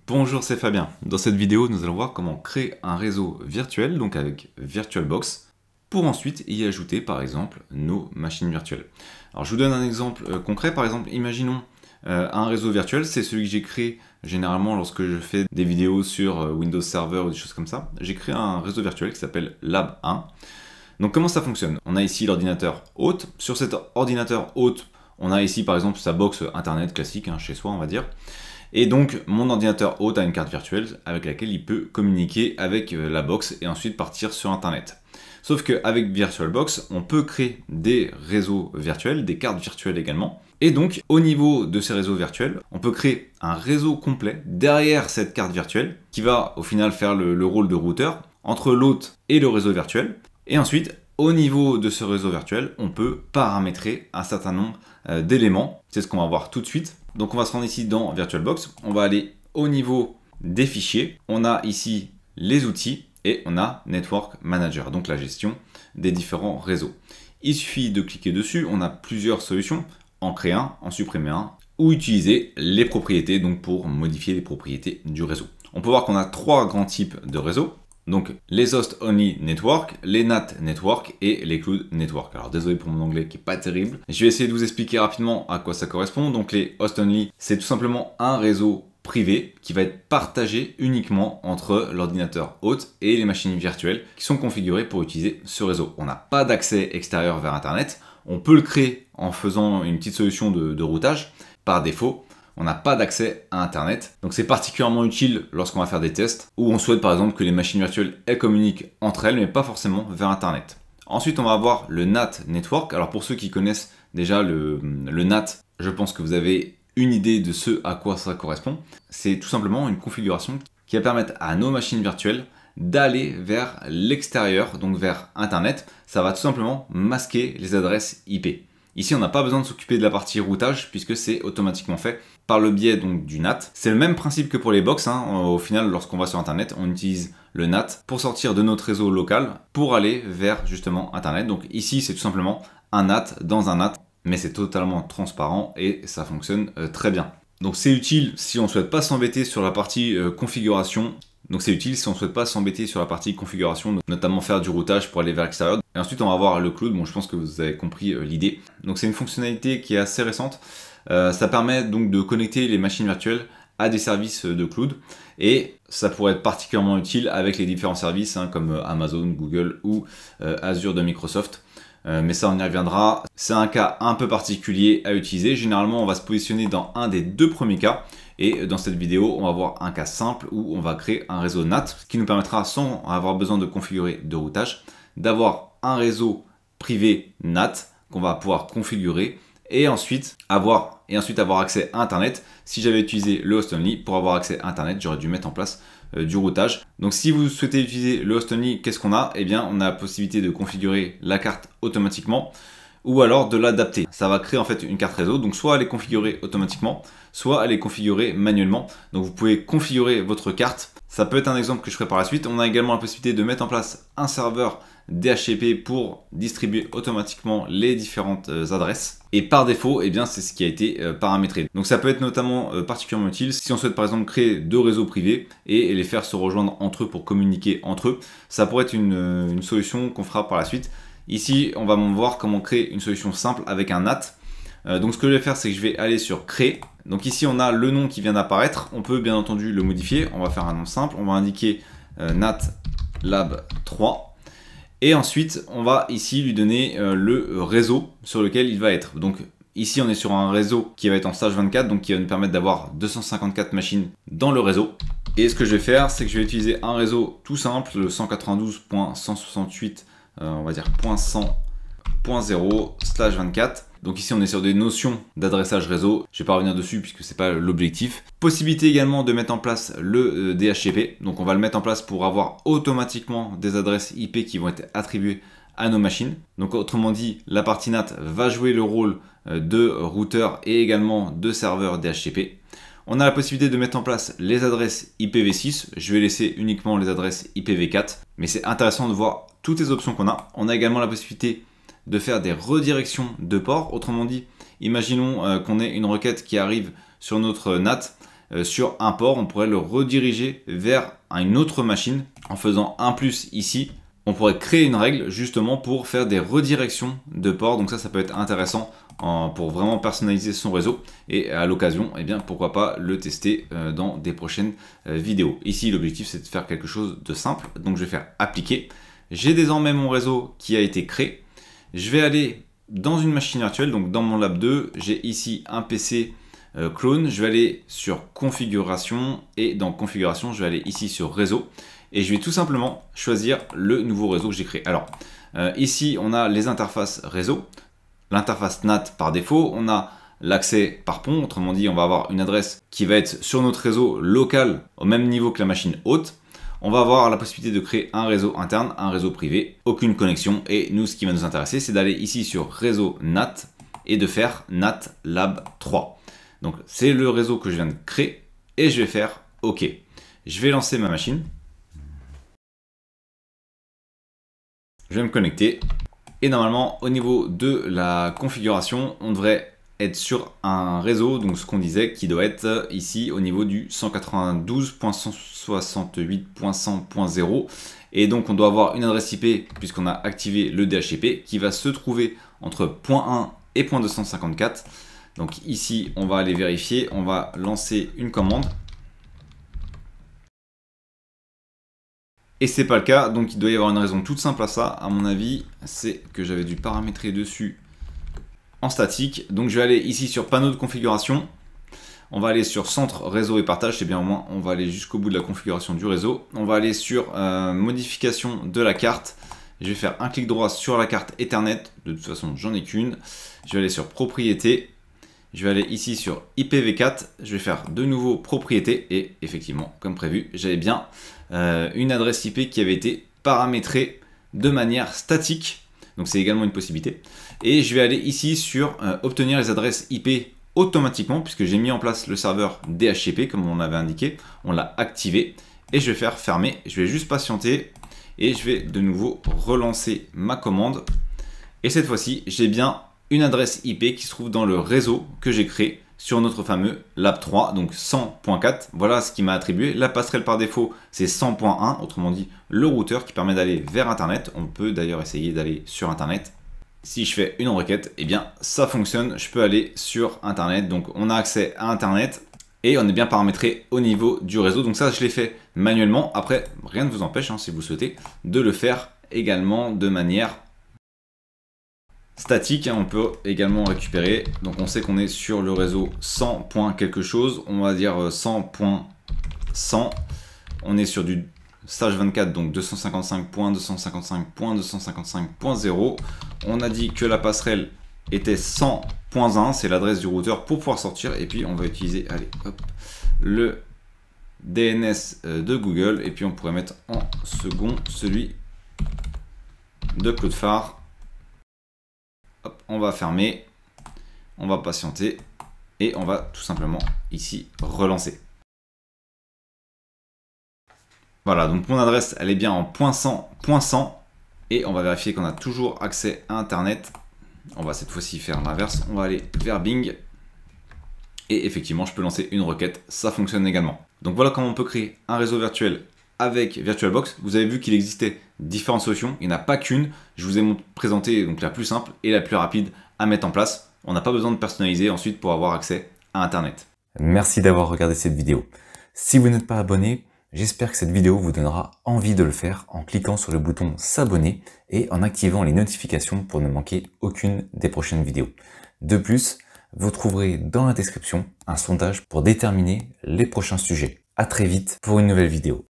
Bonjour, c'est Fabien. Dans cette vidéo, nous allons voir comment créer un réseau virtuel, donc avec VirtualBox, pour ensuite y ajouter par exemple nos machines virtuelles. Alors je vous donne un exemple concret, par exemple, imaginons un réseau virtuel, c'est celui que j'ai créé généralement lorsque je fais des vidéos sur Windows Server ou des choses comme ça. J'ai créé un réseau virtuel qui s'appelle Lab 1. Donc comment ça fonctionne? On a ici l'ordinateur hôte. Sur cet ordinateur hôte, on a ici par exemple sa box internet classique, chez soi on va dire. Et donc, mon ordinateur hôte a une carte virtuelle avec laquelle il peut communiquer avec la box et ensuite partir sur Internet. Sauf qu'avec VirtualBox, on peut créer des réseaux virtuels, des cartes virtuelles également. Et donc, au niveau de ces réseaux virtuels, on peut créer un réseau complet derrière cette carte virtuelle qui va au final faire le rôle de routeur entre l'hôte et le réseau virtuel. Et ensuite, au niveau de ce réseau virtuel, on peut paramétrer un certain nombre d'éléments. C'est ce qu'on va voir tout de suite. Donc on va se rendre ici dans VirtualBox, on va aller au niveau des fichiers, on a ici les outils et on a Network Manager, donc la gestion des différents réseaux. Il suffit de cliquer dessus, on a plusieurs solutions, en créer un, en supprimer un, ou utiliser les propriétés donc pour modifier les propriétés du réseau. On peut voir qu'on a trois grands types de réseaux. Donc les Host Only Network, les NAT Network et les Cloud Network. Alors désolé pour mon anglais qui est pas terrible. Je vais essayer de vous expliquer rapidement à quoi ça correspond. Donc les Host Only, c'est tout simplement un réseau privé qui va être partagé uniquement entre l'ordinateur hôte et les machines virtuelles qui sont configurées pour utiliser ce réseau. On n'a pas d'accès extérieur vers Internet. On peut le créer en faisant une petite solution de routage. Par défaut, on n'a pas d'accès à Internet. Donc c'est particulièrement utile lorsqu'on va faire des tests où on souhaite par exemple que les machines virtuelles elles communiquent entre elles mais pas forcément vers Internet. Ensuite on va avoir le NAT Network. Alors pour ceux qui connaissent déjà le NAT, je pense que vous avez une idée de ce à quoi ça correspond. C'est tout simplement une configuration qui va permettre à nos machines virtuelles d'aller vers l'extérieur, donc vers Internet. Ça va tout simplement masquer les adresses IP. Ici, on n'a pas besoin de s'occuper de la partie routage puisque c'est automatiquement fait par le biais donc du NAT. C'est le même principe que pour les box. Au final, lorsqu'on va sur Internet, on utilise le NAT pour sortir de notre réseau local pour aller vers justement Internet. Donc ici, c'est tout simplement un NAT dans un NAT, mais c'est totalement transparent et ça fonctionne très bien. Donc c'est utile si on ne souhaite pas s'embêter sur la partie configuration. Donc c'est utile si on ne souhaite pas s'embêter sur la partie configuration, notamment faire du routage pour aller vers l'extérieur. Et ensuite on va voir le cloud, bon je pense que vous avez compris l'idée. Donc c'est une fonctionnalité qui est assez récente. Ça permet donc de connecter les machines virtuelles à des services de cloud. Et ça pourrait être particulièrement utile avec les différents services comme Amazon, Google ou Azure de Microsoft. Mais ça on y reviendra. C'est un cas un peu particulier à utiliser. Généralement on va se positionner dans un des deux premiers cas. Et dans cette vidéo, on va voir un cas simple où on va créer un réseau NAT, ce qui nous permettra, sans avoir besoin de configurer de routage, d'avoir un réseau privé NAT qu'on va pouvoir configurer et ensuite avoir accès à Internet. Si j'avais utilisé le host only, pour avoir accès à Internet, j'aurais dû mettre en place du routage. Donc si vous souhaitez utiliser le host only, qu'est-ce qu'on a? Eh bien, on a la possibilité de configurer la carte automatiquement ou alors de l'adapter. Ça va créer en fait une carte réseau, donc soit elle est configurée automatiquement, soit elle est configurée manuellement. Donc vous pouvez configurer votre carte. Ça peut être un exemple que je ferai par la suite. On a également la possibilité de mettre en place un serveur DHCP pour distribuer automatiquement les différentes adresses. Et par défaut, eh bien, c'est ce qui a été paramétré. Donc ça peut être notamment particulièrement utile si on souhaite par exemple créer deux réseaux privés et les faire se rejoindre entre eux pour communiquer entre eux. Ça pourrait être une solution qu'on fera par la suite. Ici, on va voir comment créer une solution simple avec un NAT. Donc ce que je vais faire, c'est que je vais aller sur créer. Donc ici, on a le nom qui vient d'apparaître. On peut bien entendu le modifier. On va faire un nom simple. On va indiquer NAT Lab 3. Et ensuite, on va ici lui donner le réseau sur lequel il va être. Donc ici, on est sur un réseau qui va être en stage 24, donc qui va nous permettre d'avoir 254 machines dans le réseau. Et ce que je vais faire, c'est que je vais utiliser un réseau tout simple, le 192.168, on va dire .100.0/24. Donc ici on est sur des notions d'adressage réseau, je ne vais pas revenir dessus puisque c'est pas l'objectif. Possibilité également de mettre en place le DHCP, donc on va le mettre en place pour avoir automatiquement des adresses IP qui vont être attribuées à nos machines. Donc autrement dit, la partie NAT va jouer le rôle de routeur et également de serveur DHCP. On a la possibilité de mettre en place les adresses IPv6, je vais laisser uniquement les adresses IPv4, mais c'est intéressant de voir toutes les options qu'on a. On a également la possibilité de faire des redirections de ports. Autrement dit, imaginons qu'on ait une requête qui arrive sur notre NAT sur un port, on pourrait le rediriger vers une autre machine en faisant un plus ici. On pourrait créer une règle justement pour faire des redirections de ports. Donc ça peut être intéressant pour vraiment personnaliser son réseau. Et à l'occasion, eh bien, pourquoi pas le tester dans des prochaines vidéos. Ici, l'objectif, c'est de faire quelque chose de simple. Donc je vais faire appliquer. J'ai désormais mon réseau qui a été créé. Je vais aller dans une machine virtuelle. Donc dans mon Lab 2, j'ai ici un PC clone. Je vais aller sur configuration et dans configuration, je vais aller ici sur réseau. Et je vais tout simplement choisir le nouveau réseau que j'ai créé. Alors, ici, on a les interfaces réseau, l'interface NAT par défaut, on a l'accès par pont, autrement dit, on va avoir une adresse qui va être sur notre réseau local au même niveau que la machine hôte. On va avoir la possibilité de créer un réseau interne, un réseau privé, aucune connexion. Et nous, ce qui va nous intéresser, c'est d'aller ici sur réseau NAT et de faire NAT Lab 3. Donc, c'est le réseau que je viens de créer et je vais faire OK. Je vais lancer ma machine. Je vais me connecter et normalement au niveau de la configuration, on devrait être sur un réseau, donc ce qu'on disait qui doit être ici au niveau du 192.168.100.0 et donc on doit avoir une adresse IP puisqu'on a activé le DHCP qui va se trouver entre .1 et .254. Donc ici on va aller vérifier, on va lancer une commande. Et c'est pas le cas, donc il doit y avoir une raison toute simple à ça, à mon avis, c'est que j'avais dû paramétrer dessus en statique. Donc je vais aller ici sur panneau de configuration, on va aller sur centre, réseau et partage, c'est bien au moins, on va aller jusqu'au bout de la configuration du réseau. On va aller sur modification de la carte, je vais faire un clic droit sur la carte Ethernet, de toute façon j'en ai qu'une. Je vais aller sur propriété, je vais aller ici sur IPv4, je vais faire de nouveau propriété et effectivement, comme prévu, j'avais bien une adresse IP qui avait été paramétrée de manière statique. Donc c'est également une possibilité. Et je vais aller ici sur obtenir les adresses IP automatiquement puisque j'ai mis en place le serveur DHCP comme on l'avait indiqué. On l'a activé et je vais faire fermer. Je vais juste patienter et je vais de nouveau relancer ma commande. Et cette fois-ci, j'ai bien une adresse IP qui se trouve dans le réseau que j'ai créé sur notre fameux Lab 3, donc 100.4. Voilà ce qui m'a attribué. La passerelle par défaut, c'est 100.1, autrement dit le routeur qui permet d'aller vers Internet. On peut d'ailleurs essayer d'aller sur Internet. Si je fais une requête, eh bien ça fonctionne. Je peux aller sur Internet. Donc on a accès à Internet et on est bien paramétré au niveau du réseau. Donc ça, je l'ai fait manuellement. Après, rien ne vous empêche, hein, si vous souhaitez, de le faire également de manière statique, on peut également récupérer. Donc on sait qu'on est sur le réseau 100. quelque chose, on va dire 100.100. On est sur du stage 24, donc 255.255.255.0. On a dit que la passerelle était 100.1, c'est l'adresse du routeur pour pouvoir sortir. Et puis on va utiliser, allez, hop, le DNS de Google. Et puis on pourrait mettre en second celui de Cloudflare. Hop, on va fermer, on va patienter et on va tout simplement ici relancer. Voilà, donc mon adresse elle est bien en .100.100 et on va vérifier qu'on a toujours accès à Internet. On va cette fois-ci faire l'inverse, on va aller vers Bing et effectivement je peux lancer une requête, ça fonctionne également. Donc voilà comment on peut créer un réseau virtuel avec VirtualBox. Vous avez vu qu'il existait différentes solutions, il n'y en a pas qu'une. Je vous ai présenté donc la plus simple et la plus rapide à mettre en place. On n'a pas besoin de personnaliser ensuite pour avoir accès à Internet. Merci d'avoir regardé cette vidéo. Si vous n'êtes pas abonné, j'espère que cette vidéo vous donnera envie de le faire en cliquant sur le bouton s'abonner et en activant les notifications pour ne manquer aucune des prochaines vidéos. De plus, vous trouverez dans la description un sondage pour déterminer les prochains sujets. À très vite pour une nouvelle vidéo.